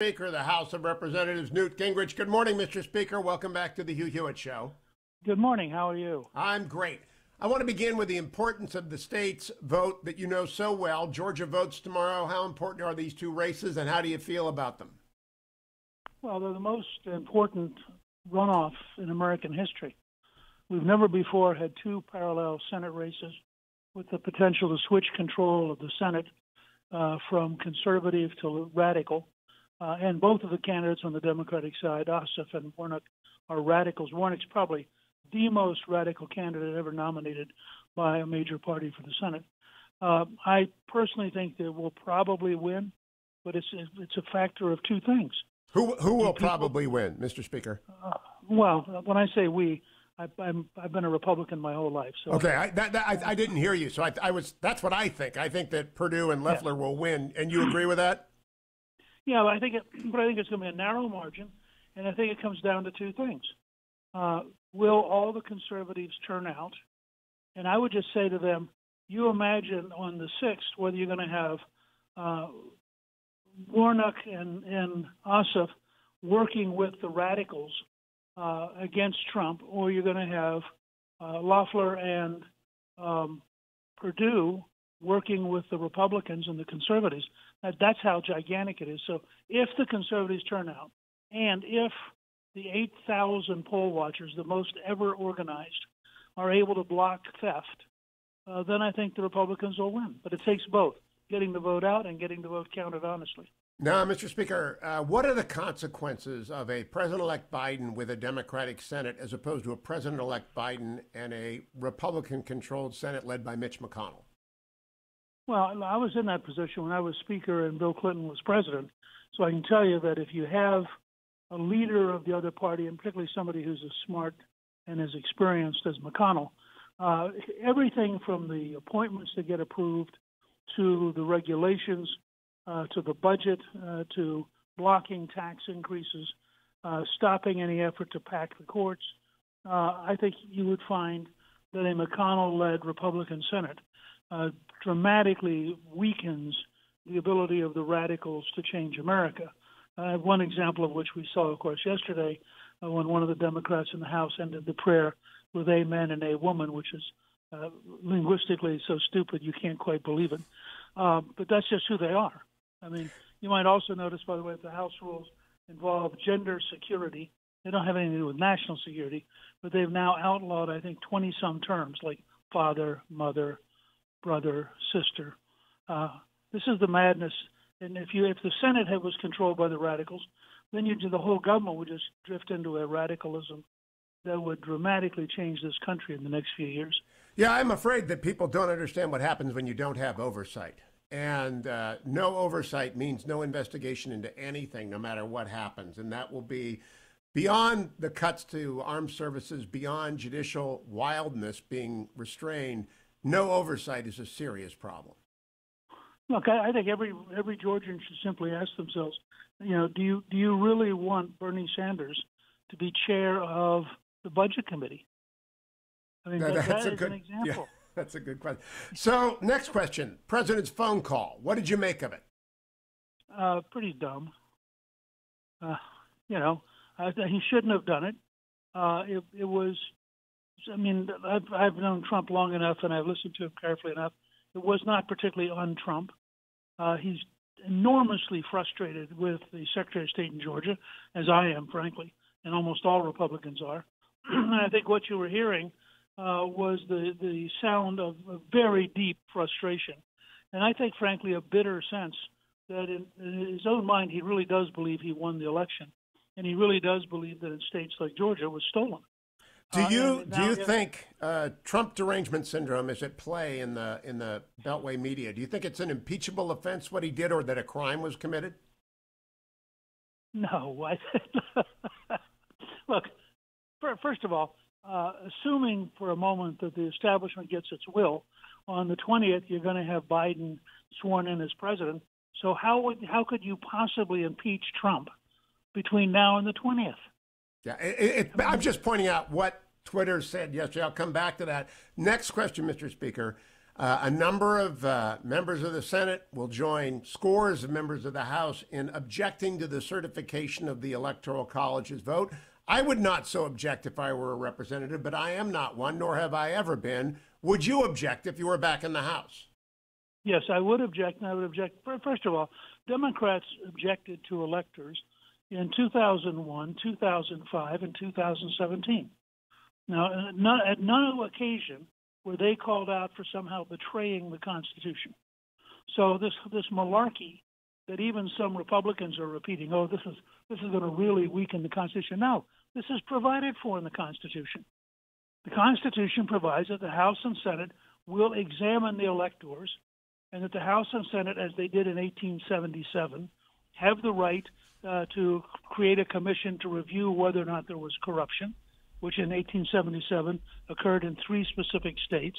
Speaker of the House of Representatives, Newt Gingrich. Good morning, Mr. Speaker. Welcome back to the Hugh Hewitt Show. Good morning. How are you? I'm great. I want to begin with the importance of the state's vote that you know so well. Georgia votes tomorrow. How important are these two races, and how do you feel about them? Well, they're the most important runoff in American history. We've never before had two parallel Senate races with the potential to switch control of the Senate from conservative to radical. And both of the candidates on the Democratic side, Ossoff and Warnock, are radicals. Warnock's probably the most radical candidate ever nominated by a major party for the Senate. I personally think that we'll probably win, but it's a factor of two things. Who will probably win, Mr. Speaker? Well, when I say we, I've been a Republican my whole life. So okay, I didn't hear you, so that's what I think. I think that Perdue and Loeffler will win, and you agree with that? Yeah, but I think it's going to be a narrow margin, and I think it comes down to two things. Will all the conservatives turn out? And I would just say to them, you imagine on the 6th whether you're going to have Warnock and Ossoff working with the radicals against Trump, or you're going to have Loeffler and Perdue working with the Republicans and the conservatives. That's how gigantic it is. So if the conservatives turn out, and if the 8,000 poll watchers, the most ever organized, are able to block theft, then I think the Republicans will win. But it takes both, getting the vote out and getting the vote counted honestly. Now, Mr. Speaker, what are the consequences of a President-elect Biden with a Democratic Senate as opposed to a President-elect Biden and a Republican-controlled Senate led by Mitch McConnell? Well, I was in that position when I was Speaker and Bill Clinton was President, so I can tell you that if you have a leader of the other party, and particularly somebody who's as smart and as experienced as McConnell, everything from the appointments that get approved to the regulations to the budget to blocking tax increases, stopping any effort to pack the courts, I think you would find that a McConnell-led Republican Senate dramatically weakens the ability of the radicals to change America. One example of which we saw, of course, yesterday when one of the Democrats in the House ended the prayer with amen and a woman, which is linguistically so stupid you can't quite believe it. But that's just who they are. I mean, you might also notice, by the way, that the House rules involve gender security. They don't have anything to do with national security, but they've now outlawed, I think, 20-some terms like father, mother, brother, sister. This is the madness. And if the Senate was controlled by the radicals, then the whole government would just drift into a radicalism that would dramatically change this country in the next few years. Yeah, I'm afraid that people don't understand what happens when you don't have oversight. And no oversight means no investigation into anything, no matter what happens. And that will be beyond the cuts to armed services, beyond judicial wildness being restrained. No oversight is a serious problem. Look, I think every Georgian should simply ask themselves, do you really want Bernie Sanders to be chair of the Budget Committee? I mean, that's an example. Yeah, that's a good question. So, next question: President's phone call. What did you make of it? Pretty dumb. He shouldn't have done it. It was. I mean, I've known Trump long enough, and I've listened to him carefully enough. It was not particularly un-Trump. He's enormously frustrated with the Secretary of State in Georgia, as I am, frankly, and almost all Republicans are. And I think what you were hearing was the sound of a very deep frustration. And I think, frankly, a bitter sense that in his own mind, he really does believe he won the election. And he really does believe that in states like Georgia it was stolen. Do you think Trump derangement syndrome is at play in the Beltway media? Do you think it's an impeachable offense what he did, or that a crime was committed? No. Look, first of all, assuming for a moment that the establishment gets its will, on the 20th you're going to have Biden sworn in as president. So how could you possibly impeach Trump between now and the 20th? Yeah, I'm just pointing out what Twitter said yesterday. I'll come back to that. Next question, Mr. Speaker. A number of members of the Senate will join scores of members of the House in objecting to the certification of the Electoral College's vote. I would not so object if I were a representative, but I am not one, nor have I ever been. Would you object if you were back in the House? Yes, I would object, and I would object. First of all, Democrats objected to electors in 2001, 2005, and 2017. Now, at none occasion were they called out for somehow betraying the Constitution. So this malarkey that even some Republicans are repeating, oh, this is going to really weaken the Constitution. No, this is provided for in the Constitution. The Constitution provides that the House and Senate will examine the electors, and that the House and Senate, as they did in 1877, have the right to create a commission to review whether or not there was corruption, which in 1877 occurred in 3 specific states.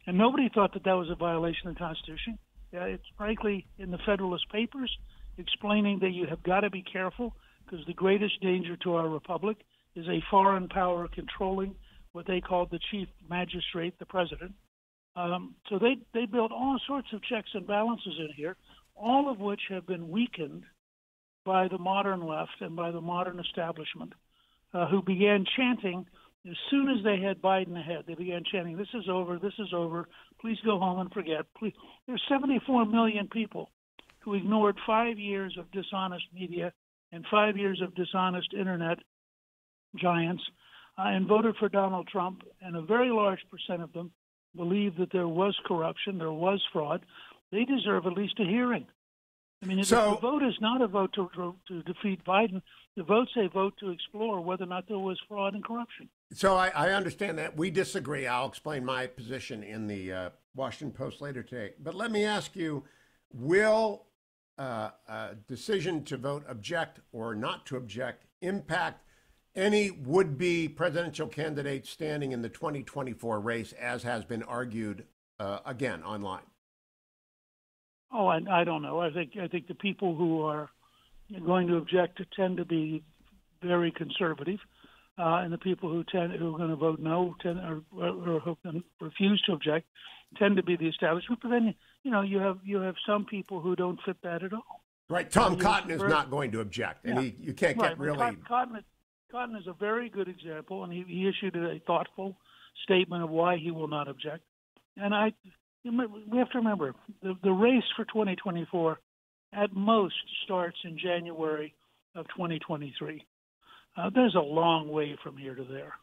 And nobody thought that that was a violation of the Constitution. It's frankly in the Federalist Papers explaining that you have got to be careful because the greatest danger to our republic is a foreign power controlling what they called the chief magistrate, the president. So they built all sorts of checks and balances in here, all of which have been weakened by the modern left and by the modern establishment, who began chanting as soon as they had Biden ahead. They began chanting, this is over, please go home and forget. Please. There's 74 million people who ignored 5 years of dishonest media and 5 years of dishonest internet giants and voted for Donald Trump, and a very large percent of them believe that there was corruption, there was fraud. They deserve at least a hearing. I mean, the vote is not a vote to defeat Biden. The vote's a vote to explore whether or not there was fraud and corruption. So I understand that. We disagree. I'll explain my position in the Washington Post later today. But let me ask you, will a decision to vote object or not to object impact any would-be presidential candidates standing in the 2024 race, as has been argued again online? Oh, I don't know. I think the people who are going to object tend to be very conservative, and the people who are going to vote no or who refuse to object tend to be the establishment. But then you have some people who don't fit that at all. Right. Tom Cotton is not going to object, and you can't get really. Cotton is a very good example, and he issued a thoughtful statement of why he will not object. And we have to remember, the race for 2024 at most starts in January of 2023. There's a long way from here to there.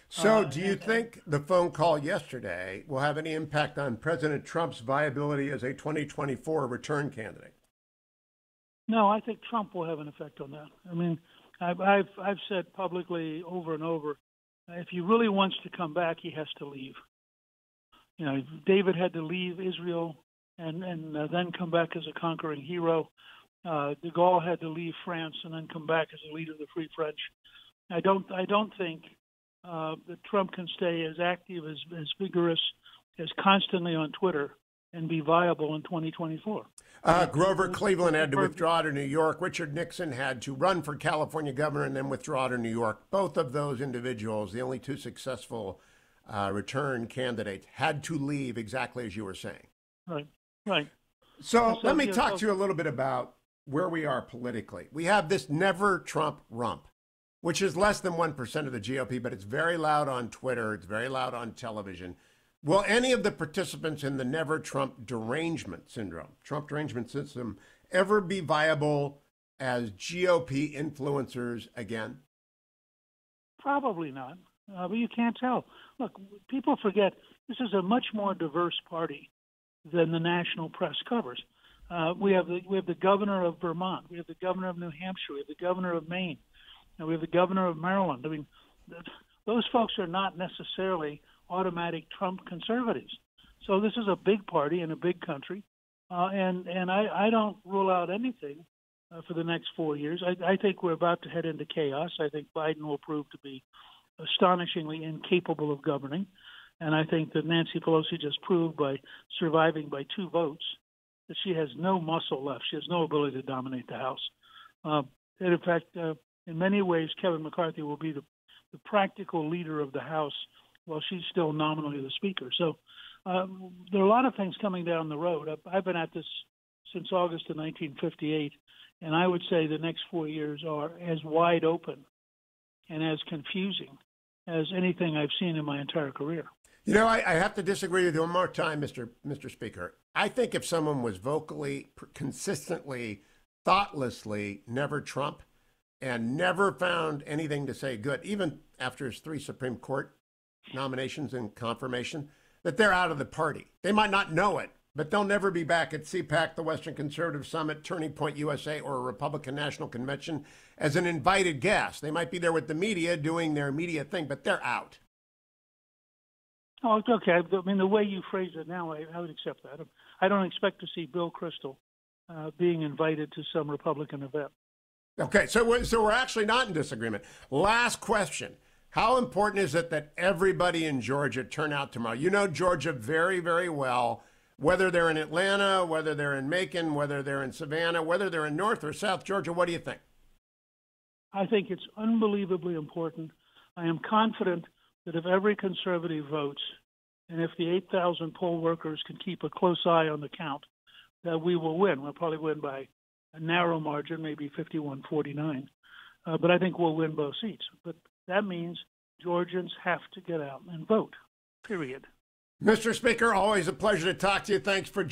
So do you think the phone call yesterday will have any impact on President Trump's viability as a 2024 return candidate? No, I think Trump will have an effect on that. I mean, I've said publicly over and over, if he really wants to come back, he has to leave. David had to leave Israel and then come back as a conquering hero. De Gaulle had to leave France and then come back as a leader of the Free French. I don't think that Trump can stay as active, as vigorous, as constantly on Twitter and be viable in 2024. Grover Cleveland had to withdraw to New York. Richard Nixon had to run for California governor and then withdraw to New York. Both of those individuals, the only 2 successful return candidates, had to leave exactly as you were saying. Right. So let me talk to you a little bit about where we are politically. We have this never Trump rump, which is less than 1% of the GOP, but it's very loud on Twitter. It's very loud on television. Will any of the participants in the never Trump derangement syndrome, Trump derangement system, ever be viable as GOP influencers again? Probably not, but you can't tell. Look, people forget this is a much more diverse party than the national press covers. We have the governor of Vermont, we have the governor of New Hampshire, we have the governor of Maine, and we have the governor of Maryland. I mean, those folks are not necessarily automatic Trump conservatives. So this is a big party in a big country, and I don't rule out anything for the next 4 years. I think we're about to head into chaos. I think Biden will prove to be astonishingly incapable of governing, and I think that Nancy Pelosi just proved by surviving by 2 votes that she has no muscle left. She has no ability to dominate the House. And in fact, in many ways, Kevin McCarthy will be the practical leader of the House Well, she's still nominally the speaker. So there are a lot of things coming down the road. I've been at this since August of 1958, and I would say the next 4 years are as wide open and as confusing as anything I've seen in my entire career. You know, I have to disagree with you one more time, Mr. Speaker. I think if someone was vocally, consistently, thoughtlessly never Trump and never found anything to say good, even after his 3 Supreme Court nominations and confirmation, that they're out of the party. They might not know it, but they'll never be back at CPAC, the Western Conservative Summit, Turning Point USA, or a Republican National Convention as an invited guest. They might be there with the media doing their media thing, but they're out. Oh, okay. I mean, the way you phrase it now, I would accept that. I don't expect to see Bill Kristol being invited to some Republican event. Okay, so we're actually not in disagreement. Last question. How important is it that everybody in Georgia turn out tomorrow? You know Georgia very, very well, whether they're in Atlanta, whether they're in Macon, whether they're in Savannah, whether they're in North or South Georgia. What do you think? I think it's unbelievably important. I am confident that if every conservative votes, and if the 8,000 poll workers can keep a close eye on the count, that we will win. We'll probably win by a narrow margin, maybe 51-49. But I think we'll win both seats. But that means Georgians have to get out and vote, period. Mr. Speaker, always a pleasure to talk to you. Thanks for joining.